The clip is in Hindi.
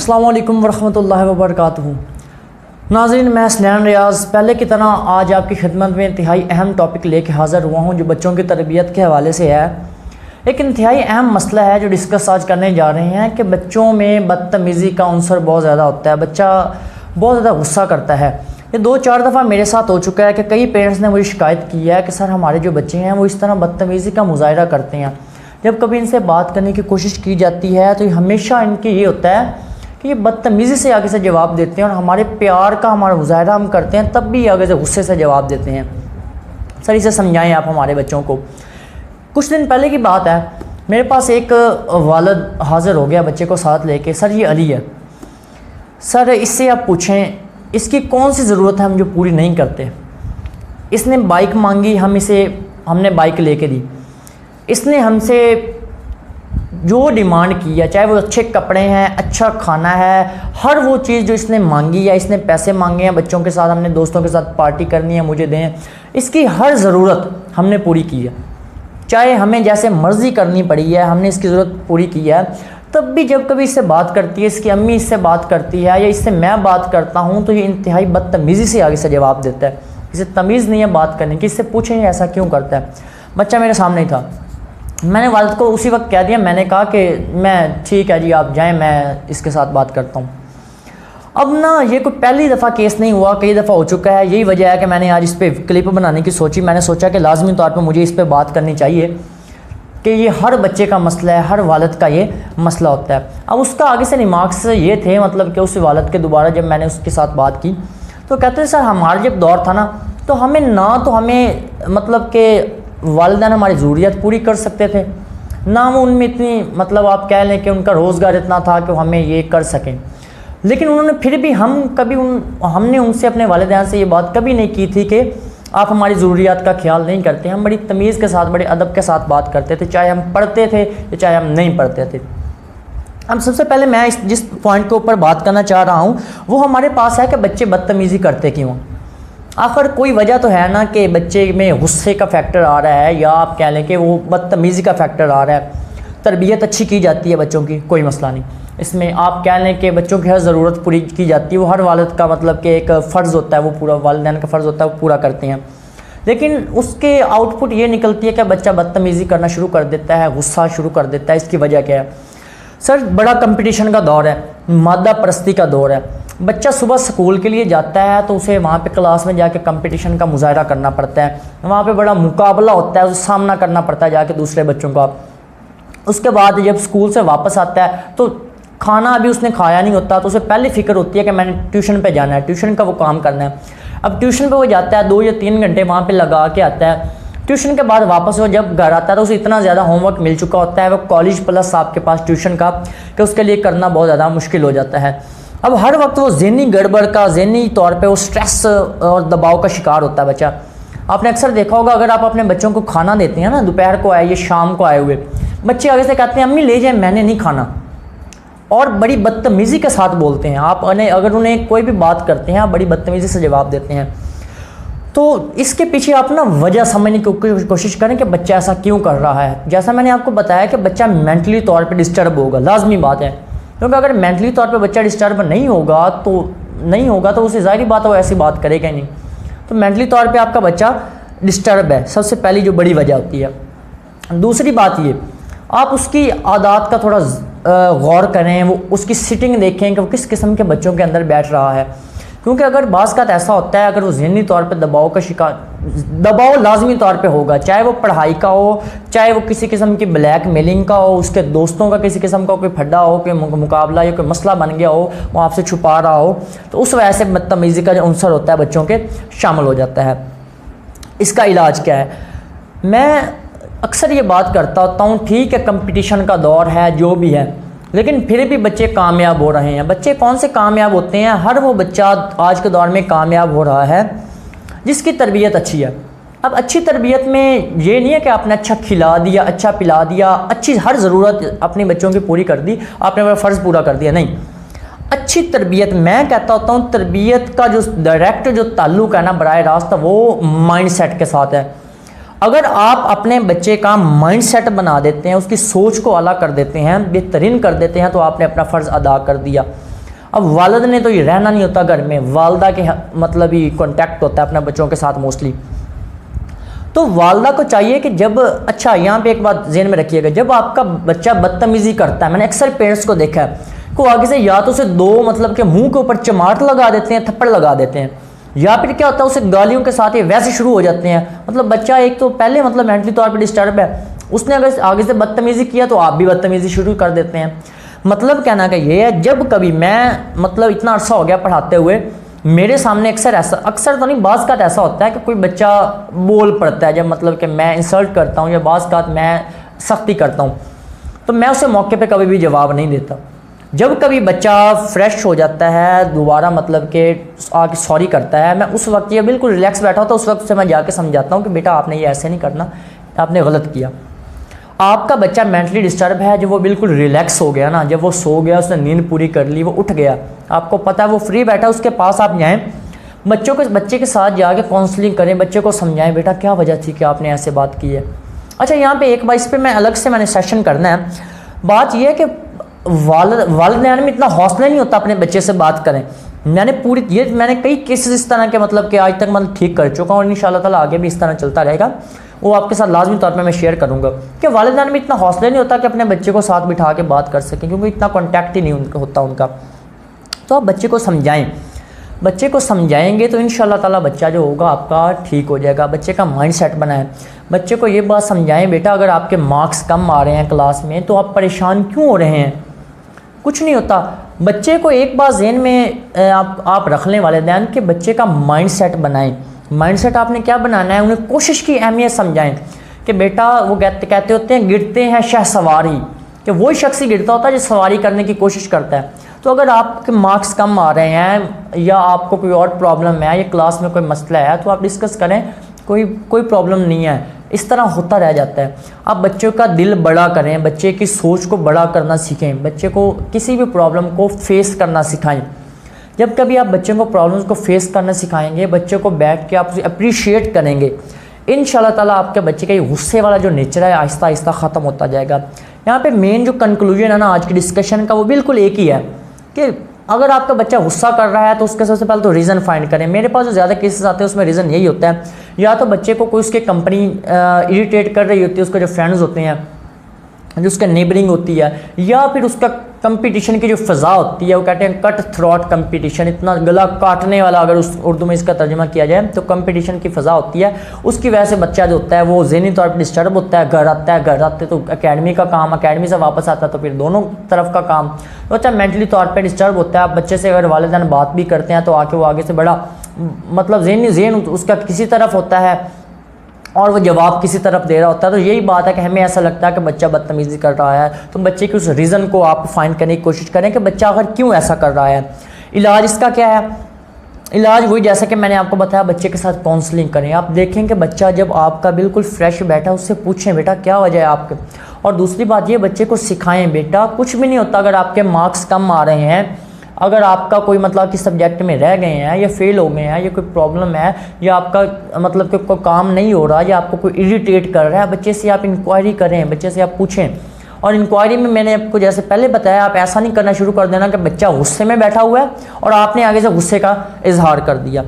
अस्सलाम वालेकुम वरहमतुल्लाहि वबरकातुहू। नाज़रीन, मैं हसनैन रियाज़ पहले की तरह आज आपकी खिदमत में इंतहाई अहम टॉपिक लेके हाज़िर हुआ हूँ जो बच्चों की तरबियत के हवाले से है। एक इंतहाई अहम मसला है जो डिस्कस आज करने जा रहे हैं कि बच्चों में बदतमीज़ी का अंसर बहुत ज़्यादा होता है। बच्चा बहुत ज़्यादा गुस्सा करता है। ये 2-4 दफ़ा मेरे साथ हो चुका है कि कई पेरेंट्स ने मुझे शिकायत की है कि सर हमारे जो बच्चे हैं वो इस तरह बदतमीज़ी का मुज़ाहरा करते हैं। जब कभी इनसे बात करने की कोशिश की जाती है तो हमेशा इनके ये होता है कि ये बदतमीज़ी से आगे से जवाब देते हैं और हमारे प्यार का हमारा मुज़ाहरा हम करते हैं तब भी आगे से गुस्से से जवाब देते हैं। सर इसे समझाएं आप हमारे बच्चों को। कुछ दिन पहले की बात है, मेरे पास एक वालिद हाज़िर हो गया बच्चे को साथ लेके। सर ये अली है, सर इससे आप पूछें इसकी कौन सी ज़रूरत है हम जो पूरी नहीं करते। इसने बाइक मांगी, हमने बाइक लेके दी। इसने हमसे जो डिमांड की है, चाहे वो अच्छे कपड़े हैं, अच्छा खाना है, हर वो चीज़ जो इसने मांगी है, इसने पैसे मांगे हैं बच्चों के साथ, हमने दोस्तों के साथ पार्टी करनी है मुझे दें, इसकी हर ज़रूरत हमने पूरी की है। चाहे हमें जैसे मर्ज़ी करनी पड़ी है हमने इसकी ज़रूरत पूरी की है। तब भी जब कभी इससे बात करती है, इसकी अम्मी इससे बात करती है या इससे मैं बात करता हूँ तो ये इंतहाई बदतमीज़ी से आगे से जवाब देता है। इसे तमीज़ नहीं है बात करने की। इससे पूछें ऐसा क्यों करता है। बच्चा मेरे सामने ही था, मैंने वालिद को उसी वक्त कह दिया। मैंने कहा कि मैं ठीक है जी आप जाएं, मैं इसके साथ बात करता हूँ। अब ना ये कोई पहली दफ़ा केस नहीं हुआ, कई दफ़ा हो चुका है। यही वजह है कि मैंने आज इस पर क्लिप बनाने की सोची। मैंने सोचा कि लाजमी तौर पर मुझे इस पर बात करनी चाहिए कि ये हर बच्चे का मसला है, हर वालिद का ये मसला होता है। अब उसका आगे से रिमार्क्स ये थे, मतलब कि उस वालिद के दोबारा जब मैंने उसके साथ बात की तो कहते थे सर हमारा जब दौर था ना तो हमें मतलब कि वालिदैन हमारी ज़रूरियात पूरी कर सकते थे ना, वो उनमें इतनी मतलब आप कह लें कि उनका रोज़गार इतना था कि हमें ये कर सकें। लेकिन उन्होंने फिर भी हमने उनसे अपने वालिदैन से ये बात कभी नहीं की थी कि आप हमारी ज़रूरियात का ख्याल नहीं करते। हम बड़ी तमीज़ के साथ, बड़े अदब के साथ बात करते थे, चाहे हम पढ़ते थे या चाहे हम नहीं पढ़ते थे। अब सबसे पहले मैं जिस पॉइंट के ऊपर बात करना चाह रहा हूँ वो हमारे पास है कि बच्चे बदतमीज़ी करते क्यों। आखिर कोई वजह तो है ना कि बच्चे में गुस्से का फैक्टर आ रहा है या आप कह लें कि वो बदतमीज़ी का फैक्टर आ रहा है। तरबियत अच्छी की जाती है बच्चों की, कोई मसला नहीं इसमें। आप कह लें कि बच्चों की हर ज़रूरत पूरी की जाती है, वो हर वालिद का मतलब कि एक फ़र्ज़ होता है, वो पूरा वालिदैन का फ़र्ज़ होता है, वो पूरा करते हैं। लेकिन उसके आउटपुट ये निकलती है कि बच्चा बदतमीज़ी करना शुरू कर देता है, गुस्सा शुरू कर देता है। इसकी वजह क्या है? सर बड़ा कंपटीशन का दौर है, मादा परस्ती का दौर है। बच्चा सुबह स्कूल के लिए जाता है तो उसे वहाँ पे क्लास में जाके कंपटीशन का मुज़ाहरा करना पड़ता है, वहाँ पे बड़ा मुकाबला होता है, उसे सामना करना पड़ता है जाके दूसरे बच्चों का। उसके बाद जब स्कूल से वापस आता है तो खाना अभी उसने खाया नहीं होता, तो उसे पहले फ़िक्र होती है कि मैंने ट्यूशन पे जाना है, ट्यूशन का वो काम करना है। अब ट्यूशन पे वो जाता है, 2 या 3 घंटे वहाँ पे लगा के आता है। ट्यूशन के बाद वापस वो जब घर आता है तो उसे इतना ज़्यादा होमवर्क मिल चुका होता है, वो कॉलेज प्लस आपके पास ट्यूशन का, कि उसके लिए करना बहुत ज़्यादा मुश्किल हो जाता है। अब हर वक्त वो ज़हनी गड़बड़ का, ज़हनी तौर पे वो स्ट्रेस और दबाव का शिकार होता है बच्चा। आपने अक्सर देखा होगा अगर आप अपने बच्चों को खाना देते हैं ना, दोपहर को आए या शाम को आए हुए, बच्चे आगे से कहते हैं अम्मी ले जाए, मैंने नहीं खाना, और बड़ी बदतमीज़ी के साथ बोलते हैं। आप अगर उन्हें कोई भी बात करते हैं आप बड़ी बदतमीज़ी से जवाब देते हैं। तो इसके पीछे आप ना वजह समझने की कोशिश करें कि बच्चा ऐसा क्यों कर रहा है। जैसा मैंने आपको बताया कि बच्चा मेंटली तौर पे डिस्टर्ब होगा, लाजमी बात है, क्योंकि अगर मेंटली तौर पे बच्चा डिस्टर्ब नहीं होगा तो उसे ज़ाहिर बात है वो ऐसी बात करेगा ही नहीं। तो मेंटली तौर पे आपका बच्चा डिस्टर्ब है, सबसे पहली जो बड़ी वजह होती है। दूसरी बात ये, आप उसकी आदत का थोड़ा गौर करें, वो उसकी सिटिंग देखें कि वो किस किस्म के बच्चों के अंदर बैठ रहा है। क्योंकि अगर बाज़ का ऐसा होता है अगर वो ज़हनी तौर पे दबाव का शिकार, दबाव लाजमी तौर पे होगा, चाहे वो पढ़ाई का हो, चाहे वो किसी किस्म की ब्लैक मेलिंग का हो, उसके दोस्तों का किसी किस्म का कोई फड्डा हो, कोई मुकाबला या कोई मसला बन गया हो, वो आपसे छुपा रहा हो, तो उस वजह से बदतमीज़ी का जो अंसर होता है बच्चों के शामिल हो जाता है। इसका इलाज क्या है? मैं अक्सर ये बात करता होता हूँ, ठीक है कंपटीशन का दौर है जो भी है, लेकिन फिर भी बच्चे कामयाब हो रहे हैं। बच्चे कौन से कामयाब होते हैं? हर वो बच्चा आज के दौर में कामयाब हो रहा है जिसकी तरबियत अच्छी है। अब अच्छी तरबियत में ये नहीं है कि आपने अच्छा खिला दिया, अच्छा पिला दिया, अच्छी हर ज़रूरत अपने बच्चों की पूरी कर दी, आपने अपना फ़र्ज़ पूरा कर दिया, नहीं। अच्छी तरबियत, मैं कहता होता हूँ तरबियत का जो डायरेक्ट जो ताल्लुक़ है ना बराह रास्त, वो माइंड सेट के साथ है। अगर आप अपने बच्चे का माइंड सेट बना देते हैं, उसकी सोच को आला कर देते हैं, बेहतरीन कर देते हैं, तो आपने अपना फ़र्ज़ अदा कर दिया। अब वालिद ने तो ये रहना नहीं होता घर में, वालदा के मतलब ही कॉन्टैक्ट होता है अपने बच्चों के साथ मोस्टली। तो वालदा को चाहिए कि जब, अच्छा यहाँ पे एक बात ज़हन में रखिएगा, जब आपका बच्चा बदतमीज़ी करता है, मैंने अक्सर पेरेंट्स को देखा है को आगे से या तो उसे दो मतलब के मुंह के ऊपर चमाट लगा देते हैं, थप्पड़ लगा देते हैं, या फिर क्या होता है उसे गालियों के साथ ये वैसे शुरू हो जाते हैं। मतलब बच्चा एक तो पहले मतलब मेंटली तौर पे डिस्टर्ब है, उसने अगर आगे से बदतमीज़ी किया तो आप भी बदतमीज़ी शुरू कर देते हैं। मतलब कहना का ये है, जब कभी मैं मतलब इतना अरसा हो गया पढ़ाते हुए, मेरे सामने अक्सर तो नहीं, बाज़ का ऐसा होता है कि कोई बच्चा बोल पड़ता है, जब मतलब कि मैं इंसल्ट करता हूँ या बाज़ का मैं सख्ती करता हूँ, तो मैं उसे मौके पे कभी भी जवाब नहीं देता। जब कभी बच्चा फ्रेश हो जाता है दोबारा मतलब कि आके सॉरी करता है, मैं उस वक्त ये बिल्कुल रिलैक्स बैठा होता, उस वक्त से मैं जाके समझाता हूँ कि बेटा आपने ये ऐसे नहीं करना, आपने गलत किया। आपका बच्चा मेंटली डिस्टर्ब है, जब वो बिल्कुल रिलैक्स हो गया ना, जब वो सो गया, उसने नींद पूरी कर ली, वो उठ गया, आपको पता है वो फ्री बैठा, उसके पास आप जाएँ, बच्चे के साथ जाके काउंसलिंग करें, बच्चे को समझाएं बेटा क्या वजह थी कि आपने ऐसे बात की है। अच्छा यहाँ पे एक बार इस पर मैं अलग से मैंने सेशन करना है। बात यह है कि वालिदैन में इतना हौसला नहीं होता अपने बच्चे से बात करें। मैंने कई केसेस इस तरह के मतलब कि आज तक मतलब ठीक कर चुका हूँ, और इंशाल्लाह ताला आगे भी इस तरह चलता रहेगा, वो आपके साथ लाजमी तौर पे मैं शेयर करूँगा कि वालिदैन में इतना हौसला नहीं होता कि अपने बच्चे को साथ बिठा के बात कर सकें, क्योंकि इतना कॉन्टैक्ट ही नहीं होता उनका। तो आप बच्चे को समझाएँ, बच्चे को समझाएंगे तो इंशाल्लाह ताला बच्चा जो होगा आपका ठीक हो जाएगा। बच्चे का माइंड सेट बनाएं, बच्चे को ये बात समझाएं बेटा अगर आपके मार्क्स कम आ रहे हैं क्लास में तो आप परेशान क्यों हो रहे हैं, कुछ नहीं होता। बच्चे को एक बात ज़हन में आप रख लें वालिदैन के, बच्चे का माइंड सेट बनाएं। माइंड सेट आपने क्या बनाना है, उन्हें कोशिश की अहमियत समझाएं कि बेटा वो कहते होते हैं गिरते हैं शहसवारी, कि वही शख्स ही गिरता होता है जो सवारी करने की कोशिश करता है। तो अगर आपके मार्क्स कम आ रहे हैं या आपको कोई और प्रॉब्लम है या क्लास में कोई मसला है तो आप डिस्कस करें, कोई प्रॉब्लम नहीं है, इस तरह होता रह जाता है। आप बच्चों का दिल बड़ा करें, बच्चे की सोच को बड़ा करना सीखें, बच्चे को किसी भी प्रॉब्लम को फेस करना सिखाएं। जब कभी आप बच्चों को प्रॉब्लम्स को फेस करना सिखाएंगे, बच्चे को बैठ के आप उसे अप्रिशिएट करेंगे, इंशाल्लाह ताला आपके बच्चे का ये गुस्से वाला जो नेचर है आहिस्ता आहिस्ता ख़त्म होता जाएगा। यहाँ पे मेन जो कंक्लूजन है ना आज की डिस्कशन का, वो बिल्कुल एक ही है कि अगर आपका बच्चा गुस्सा कर रहा है तो उसके सबसे पहले तो रीज़न फाइंड करें। मेरे पास जो ज़्यादा केसेस आते हैं उसमें रीज़न यही होता है, या तो बच्चे को कोई उसके कंपनी इरिटेट कर रही होती है, उसके जो फ्रेंड्स होते हैं, जो उसका नेबरिंग होती है, या फिर उसका कंपटीशन की जो फ़ज़ा होती है, वो कहते हैं कट थ्रॉट कंपटीशन, इतना गला काटने वाला, अगर उस उर्दू में इसका तर्जुमा किया जाए तो कंपटीशन की फ़ज़ा होती है, उसकी वजह से बच्चा जो होता है वो ज़हनी तौर पर डिस्टर्ब होता है। घर आते तो एकेडमी का काम, एकेडमी से वापस आता तो फिर दोनों तरफ का काम, तो बच्चा मेंटली तौर पर डिस्टर्ब होता है। बच्चे से अगर वालिदैन बात भी करते हैं तो वो आगे से बड़ा मतलब ज़हन उसका किसी तरफ होता है और वो जवाब किसी तरफ दे रहा होता है। तो यही बात है कि हमें ऐसा लगता है कि बच्चा बदतमीज़ी कर रहा है, तो बच्चे के उस रीज़न को आप फाइंड करने की कोशिश करें कि बच्चा आखिर क्यों ऐसा कर रहा है। इलाज इसका क्या है, इलाज वही जैसा कि मैंने आपको बताया, बच्चे के साथ काउंसलिंग करें। आप देखें कि बच्चा जब आपका बिल्कुल फ्रेश बैठा, उससे पूछें बेटा क्या वजह है आपके। और दूसरी बात ये, बच्चे को सिखाएँ बेटा कुछ भी नहीं होता अगर आपके मार्क्स कम आ रहे हैं, अगर आपका कोई मतलब कि सब्जेक्ट में रह गए हैं या फेल हो गए हैं या कोई प्रॉब्लम है या आपका मतलब कि कोई काम नहीं हो रहा या आपको कोई इरिटेट कर रहा है, बच्चे से आप इंक्वायरी करें, बच्चे से आप पूछें। और इंक्वायरी में मैंने आपको जैसे पहले बताया, आप ऐसा नहीं करना शुरू कर देना कि बच्चा गुस्से में बैठा हुआ है और आपने आगे से गुस्से का इजहार कर दिया।